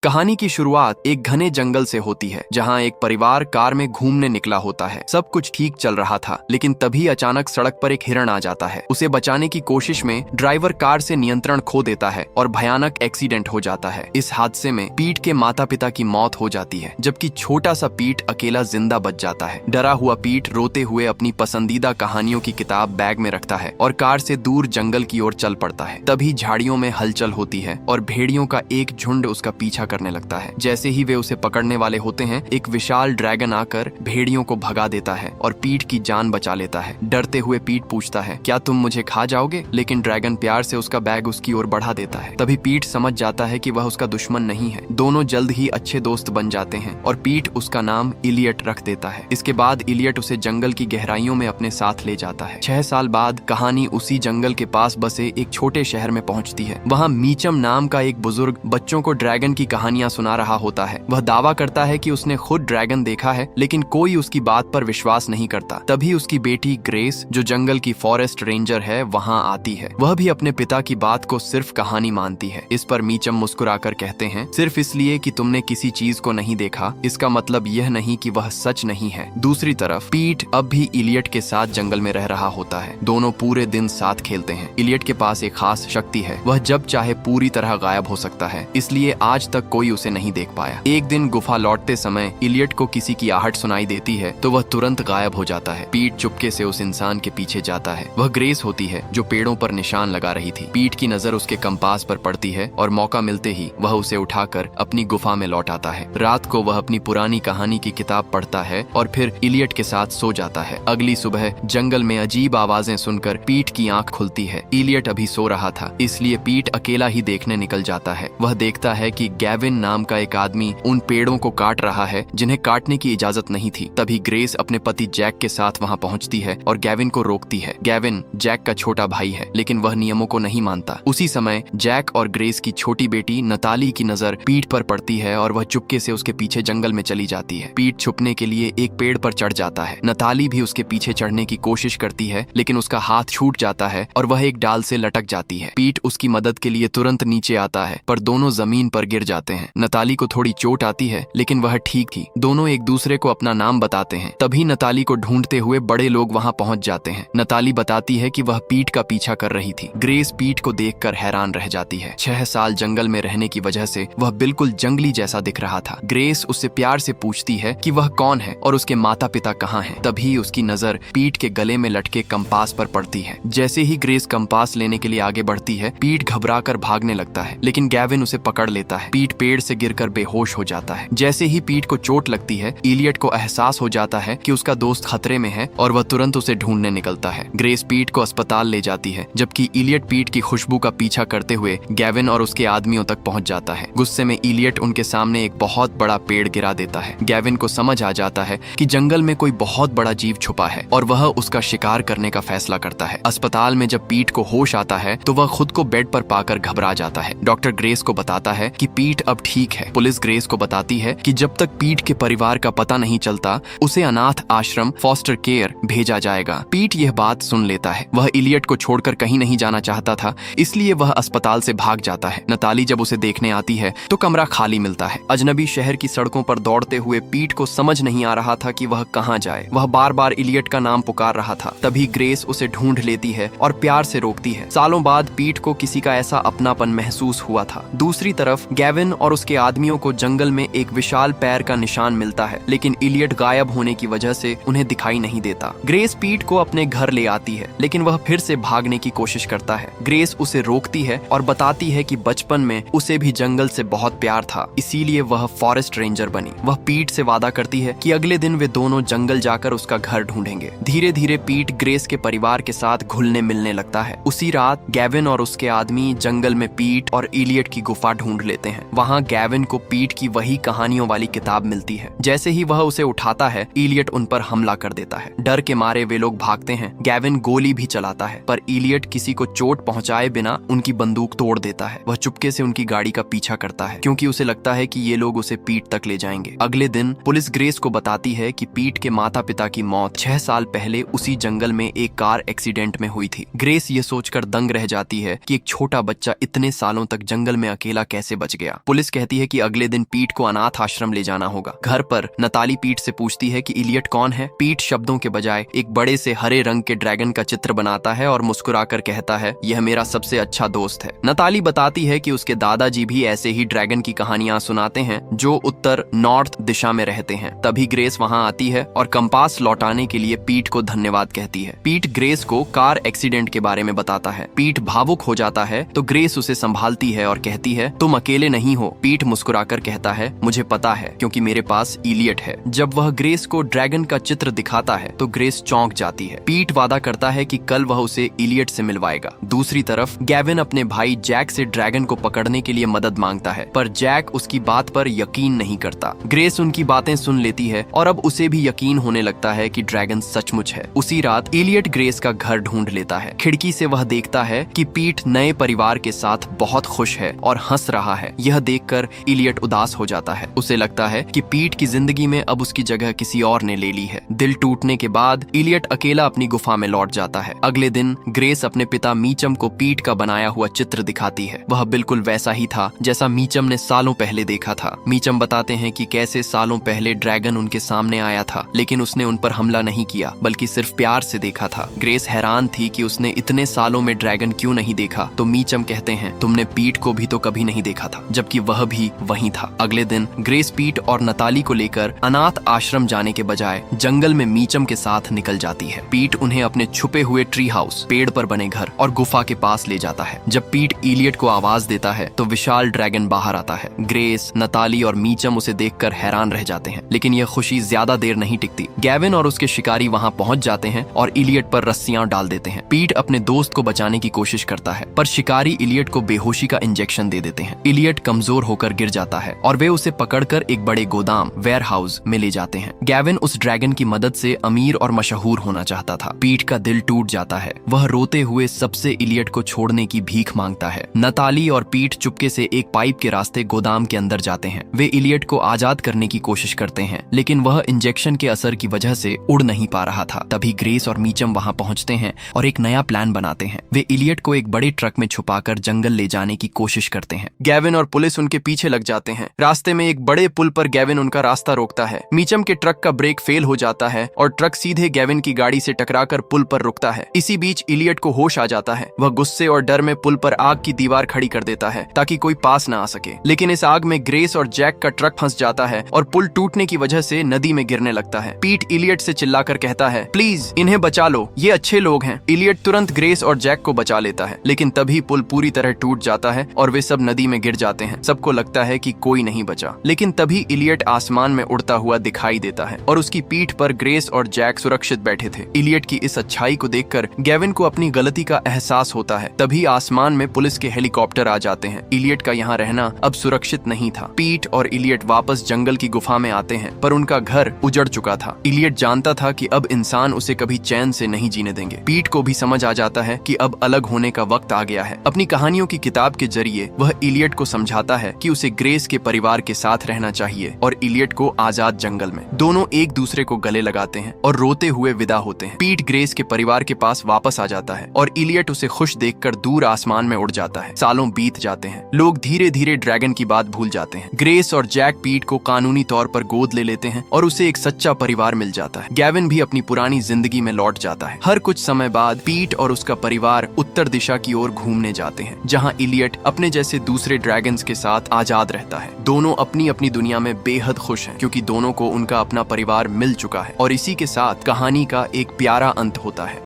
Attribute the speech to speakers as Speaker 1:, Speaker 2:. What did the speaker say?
Speaker 1: कहानी की शुरुआत एक घने जंगल से होती है जहां एक परिवार कार में घूमने निकला होता है। सब कुछ ठीक चल रहा था, लेकिन तभी अचानक सड़क पर एक हिरण आ जाता है। उसे बचाने की कोशिश में ड्राइवर कार से नियंत्रण खो देता है और भयानक एक्सीडेंट हो जाता है। इस हादसे में पीट के माता पिता की मौत हो जाती है, जबकि छोटा सा पीट अकेला जिंदा बच जाता है। डरा हुआ पीट रोते हुए अपनी पसंदीदा कहानियों की किताब बैग में रखता है और कार से दूर जंगल की ओर चल पड़ता है। तभी झाड़ियों में हलचल होती है और भेड़ियों का एक झुंड उसका पीछा करने लगता है। जैसे ही वे उसे पकड़ने वाले होते हैं, एक विशाल ड्रैगन आकर भेड़ियों को भगा देता है और पीट की जान बचा लेता है। डरते हुए पीट पूछता है, क्या तुम मुझे खा जाओगे? लेकिन ड्रैगन प्यार से उसका बैग उसकी ओर बढ़ा देता है। तभी पीट समझ जाता है कि वह उसका दुश्मन नहीं है। दोनों जल्द ही अच्छे दोस्त बन जाते हैं और पीट उसका नाम इलियट रख देता है। इसके बाद इलियट उसे जंगल की गहराइयों में अपने साथ ले जाता है। 6 साल बाद कहानी उसी जंगल के पास बसे एक छोटे शहर में पहुंचती है। वहां मीचम नाम का एक बुजुर्ग बच्चों को ड्रैगन की कहानियां सुना रहा होता है। वह दावा करता है कि उसने खुद ड्रैगन देखा है, लेकिन कोई उसकी बात पर विश्वास नहीं करता। तभी उसकी बेटी ग्रेस, जो जंगल की फॉरेस्ट रेंजर है, वहां आती है। वह भी अपने पिता की बात को सिर्फ कहानी मानती है। इस पर मीचम मुस्कुराकर कहते हैं, सिर्फ इसलिए कि तुमने किसी चीज को नहीं देखा, इसका मतलब यह नहीं कि वह सच नहीं है। दूसरी तरफ पीट अब भी इलियट के साथ जंगल में रह रहा होता है। दोनों पूरे दिन साथ खेलते हैं। इलियट के पास एक खास शक्ति है, वह जब चाहे पूरी तरह गायब हो सकता है, इसलिए आज तक कोई उसे नहीं देख पाया। एक दिन गुफा लौटते समय इलियट को किसी की आहट सुनाई देती है तो वह तुरंत गायब हो जाता है। पीट चुपके से उस इंसान के पीछे जाता है। वह ग्रेस होती है, जो पेड़ों पर निशान लगा रही थी। पीट की नजर उसके कंपास पर पड़ती है और मौका मिलते ही वह उसे उठाकर अपनी गुफा में लौट आता है। रात को वह अपनी पुरानी कहानी की किताब पढ़ता है और फिर इलियट के साथ सो जाता है। अगली सुबह जंगल में अजीब आवाजें सुनकर पीट की आंख खुलती है। इलियट अभी सो रहा था, इसलिए पीट अकेला ही देखने निकल जाता है। वह देखता है कि गैविन नाम का एक आदमी उन पेड़ों को काट रहा है जिन्हें काटने की इजाजत नहीं थी। तभी ग्रेस अपने पति जैक के साथ वहां पहुंचती है और गैविन को रोकती है। गैविन जैक का छोटा भाई है, लेकिन वह नियमों को नहीं मानता। उसी समय जैक और ग्रेस की छोटी बेटी नताली की नजर पीट पर पड़ती है और वह चुपके से उसके पीछे जंगल में चली जाती है। पीट छुपने के लिए एक पेड़ पर चढ़ जाता है। नताली भी उसके पीछे चढ़ने की कोशिश करती है, लेकिन उसका हाथ छूट जाता है और वह एक डाल से लटक जाती है। पीट उसकी मदद के लिए तुरंत नीचे आता है, पर दोनों जमीन पर गिर जाते हैं। नताली को थोड़ी चोट आती है, लेकिन वह ठीक थी। दोनों एक दूसरे को अपना नाम बताते हैं। तभी नताली को ढूंढते हुए बड़े लोग वहां पहुंच जाते हैं। नताली बताती है कि वह पीट का पीछा कर रही थी। ग्रेस पीट को देखकर हैरान रह जाती है। 6 साल जंगल में रहने की वजह से वह बिल्कुल जंगली जैसा दिख रहा था। ग्रेस उससे प्यार से पूछती है कि वह कौन है और उसके माता पिता कहाँ हैं। तभी उसकी नजर पीट के गले में लटके कंपास पर पड़ती है। जैसे ही ग्रेस कंपास लेने के लिए आगे बढ़ती है, पीट घबराकर भागने लगता है, लेकिन गैविन उसे पकड़ लेता है। पीट पेड़ से गिरकर बेहोश हो जाता है। जैसे ही पीट को चोट लगती है, इलियट को एहसास हो जाता है कि उसका दोस्त खतरे में है और वह तुरंत उसे ढूंढने निकलता है। ग्रेस पीट को अस्पताल ले जाती है, जबकि इलियट पीट की खुशबू का पीछा करते हुए गैविन और उसके आदमियों तक पहुंच जाता है। गुस्से में इलियट उनके सामने एक बहुत बड़ा पेड़ गिरा देता है। गैविन को समझ आ जाता है कि जंगल में कोई बहुत बड़ा जीव छुपा है और वह उसका शिकार करने का फैसला करता है। अस्पताल में जब पीट को होश आता है तो वह खुद को बेड पर पाकर घबरा जाता है। डॉक्टर ग्रेस को बताता है कि पीट अब ठीक है। पुलिस ग्रेस को बताती है कि जब तक पीट के परिवार का पता नहीं चलता, उसे अनाथ आश्रम फॉस्टर केयर भेजा जाएगा। पीट यह बात सुन लेता है। वह इलियट को छोड़कर कहीं नहीं जाना चाहता था, इसलिए वह अस्पताल से भाग जाता है। नताली जब उसे देखने आती है तो कमरा खाली मिलता है। अजनबी शहर की सड़कों पर दौड़ते हुए पीट को समझ नहीं आ रहा था कि वह कहाँ जाए। वह बार बार इलियट का नाम पुकार रहा था। तभी ग्रेस उसे ढूंढ लेती है और प्यार से रोकती है। सालों बाद पीट को किसी का ऐसा अपनापन महसूस हुआ था। दूसरी तरफ गैविन और उसके आदमियों को जंगल में एक विशाल पैर का निशान मिलता है, लेकिन इलियट गायब होने की वजह से उन्हें दिखाई नहीं देता। ग्रेस पीट को अपने घर ले आती है, लेकिन वह फिर से भागने की कोशिश करता है। ग्रेस उसे रोकती है और बताती है कि बचपन में उसे भी जंगल से बहुत प्यार था, इसीलिए वह फॉरेस्ट रेंजर बनी। वह पीट से वादा करती है कि अगले दिन वे दोनों जंगल जाकर उसका घर ढूंढेंगे। धीरे धीरे पीट ग्रेस के परिवार के साथ घुलने मिलने लगता है। उसी रात गैविन और उसके आदमी जंगल में पीट और इलियट की गुफा ढूंढ लेते हैं। वहाँ गैविन को पीट की वही कहानियों वाली किताब मिलती है। जैसे ही वह उसे उठाता है, इलियट उन पर हमला कर देता है। डर के मारे वे लोग भागते हैं। गैविन गोली भी चलाता है, पर इलियट किसी को चोट पहुंचाए बिना उनकी बंदूक तोड़ देता है। वह चुपके से उनकी गाड़ी का पीछा करता है, क्योंकि उसे लगता है कि ये लोग उसे पीट तक ले जाएंगे। अगले दिन पुलिस ग्रेस को बताती है कि पीट के माता पिता की मौत 6 साल पहले उसी जंगल में एक कार एक्सीडेंट में हुई थी। ग्रेस ये सोचकर दंग रह जाती है कि एक छोटा बच्चा इतने सालों तक जंगल में अकेला कैसे बच गया। पुलिस कहती है कि अगले दिन पीट को अनाथ आश्रम ले जाना होगा। घर पर नताली पीट से पूछती है कि इलियट कौन है। पीट शब्दों के बजाय एक बड़े से हरे रंग के ड्रैगन का चित्र बनाता है और मुस्कुराकर कहता है, यह मेरा सबसे अच्छा दोस्त है। नताली बताती है कि उसके दादाजी भी ऐसे ही ड्रैगन की कहानियां सुनाते हैं जो उत्तर नॉर्थ दिशा में रहते हैं। तभी ग्रेस वहां आती है और कंपास लौटाने के लिए पीट को धन्यवाद कहती है। पीट ग्रेस को कार एक्सीडेंट के बारे में बताता है। पीट भावुक हो जाता है तो ग्रेस उसे संभालती है और कहती है, तुम अकेले नहीं हो। पीट मुस्कुराकर कहता है, मुझे पता है क्योंकि मेरे पास इलियट है। जब वह ग्रेस को ड्रैगन का चित्र दिखाता है तो ग्रेस चौंक जाती है। पीट वादा करता है कि कल वह उसे इलियट से मिलवाएगा। दूसरी तरफ गैविन अपने भाई जैक से ड्रैगन को पकड़ने के लिए मदद मांगता है, पर जैक उसकी बात पर यकीन नहीं करता। ग्रेस उनकी बातें सुन लेती है और अब उसे भी यकीन होने लगता है कि ड्रैगन सचमुच है। उसी रात इलियट ग्रेस का घर ढूंढ लेता है। खिड़की से वह देखता है कि पीट नए परिवार के साथ बहुत खुश है और हंस रहा है। यह देखकर इलियट उदास हो जाता है। उसे लगता है कि पीट की जिंदगी में अब उसकी जगह किसी और ने ले ली है। दिल टूटने के बाद इलियट अकेला अपनी गुफा में लौट जाता है। अगले दिन ग्रेस अपने पिता मीचम को पीट का बनाया हुआ चित्र दिखाती है। वह बिल्कुल वैसा ही था जैसा मीचम ने सालों पहले देखा था। मीचम बताते हैं कि कैसे सालों पहले ड्रैगन उनके सामने आया था, लेकिन उसने उन पर हमला नहीं किया बल्कि सिर्फ प्यार से देखा था। ग्रेस हैरान थी कि उसने इतने सालों में ड्रैगन क्यों नहीं देखा। तो मीचम कहते हैं, तुमने पीट को भी तो कभी नहीं देखा था, जबकि वह भी वहीं था। अगले दिन ग्रेस पीट और नताली को लेकर अनाथ आश्रम जाने के बजाय जंगल में मीचम के साथ निकल जाती है। पीट उन्हें अपने छुपे हुए ट्री हाउस, पेड़ पर बने घर और गुफा के पास ले जाता है। जब पीट इलियट को आवाज देता है तो विशाल ड्रैगन बाहर आता है। ग्रेस, नताली और मीचम उसे देखकर हैरान रह जाते हैं, लेकिन यह खुशी ज्यादा देर नहीं टिकती। गैविन और उसके शिकारी वहां पहुंच जाते हैं और इलियट पर रस्सियां डाल देते हैं। पीट अपने दोस्त को बचाने की कोशिश करता है, पर शिकारी इलियट को बेहोशी का इंजेक्शन दे देते हैं। इलियट कमजोर होकर गिर जाता है और वे उसे पकड़कर एक बड़े गोदाम, वेयर हाउस में ले जाते हैं। गैविन उस ड्रैगन की मदद से अमीर और मशहूर होना चाहता था। पीट का दिल टूट जाता है। वह रोते हुए सबसे इलियट को छोड़ने की भीख मांगता है। नताली और पीट चुपके से एक पाइप के रास्ते गोदाम के अंदर जाते हैं। वे इलियट को आजाद करने की कोशिश करते हैं, लेकिन वह इंजेक्शन के असर की वजह से उड़ नहीं पा रहा था। तभी ग्रेस और मीचम वहां पहुंचते हैं और एक नया प्लान बनाते हैं। वे इलियट को एक बड़े ट्रक में छुपाकर जंगल ले जाने की कोशिश करते हैं। गैविन और पुलिस उनके पीछे लग जाते हैं। रास्ते में एक बड़े पुल पर गैविन उनका रास्ता रोकता है। मीचम के ट्रक का ब्रेक फेल हो जाता है और ट्रक सीधे गैविन की गाड़ी से टकराकर पुल पर रुकता है। इसी बीच इलियट को होश आ जाता है। वह गुस्से और डर में पुल पर आग की दीवार खड़ी कर देता है ताकि कोई पास न आ सके, लेकिन इस आग में ग्रेस और जैक का ट्रक फंस जाता है और पुल टूटने की वजह से नदी में गिरने लगता है। पीट इलियट से चिल्लाकर कहता है, प्लीज इन्हें बचा लो, ये अच्छे लोग हैं। इलियट तुरंत ग्रेस और जैक को बचा लेता है, लेकिन तभी पुल पूरी तरह टूट जाता है और वे सब नदी में गिर जाते हैं। सबको लगता है कि कोई नहीं बचा, लेकिन तभी इलियट आसमान में उड़ता हुआ दिखाई देता है और उसकी पीठ पर ग्रेस और जैक सुरक्षित बैठे थे। इलियट की इस अच्छाई को देखकर गैविन को अपनी गलती का एहसास होता है। तभी आसमान में पुलिस के हेलीकॉप्टर आ जाते हैं। इलियट का यहाँ रहना अब सुरक्षित नहीं था। पीट और इलियट वापस जंगल की गुफा में आते हैं, पर उनका घर उजड़ चुका था। इलियट जानता था कि अब इंसान उसे कभी चैन से नहीं जीने देंगे। पीट को भी समझ आ जाता है कि अब अलग होने का वक्त आ गया है। अपनी कहानियों की किताब के जरिए वह इलियट को समझाता है कि उसे ग्रेस के परिवार के साथ रहना चाहिए और इलियट को आजाद जंगल में। दोनों एक दूसरे को गले लगाते हैं और रोते हुए विदा होते हैं। पीट ग्रेस के परिवार के पास वापस आ जाता है और इलियट उसे खुश देखकर दूर आसमान में उड़ जाता है। सालों बीत जाते हैं। लोग धीरे धीरे ड्रैगन की बात भूल जाते हैं। ग्रेस और जैक पीट को कानूनी तौर पर गोद ले लेते हैं और उसे एक सच्चा परिवार मिल जाता है। गैविन भी अपनी पुरानी जिंदगी में लौट जाता है। हर कुछ समय बाद पीट और उसका परिवार उत्तर दिशा की ओर घूमने जाते हैं, जहां इलियट अपने जैसे दूसरे ड्रैगन्स के साथ आजाद रहता है। दोनों अपनी अपनी दुनिया में बेहद खुश हैं, क्योंकि दोनों को उनका अपना परिवार मिल चुका है। और इसी के साथ कहानी का एक प्यारा अंत होता है।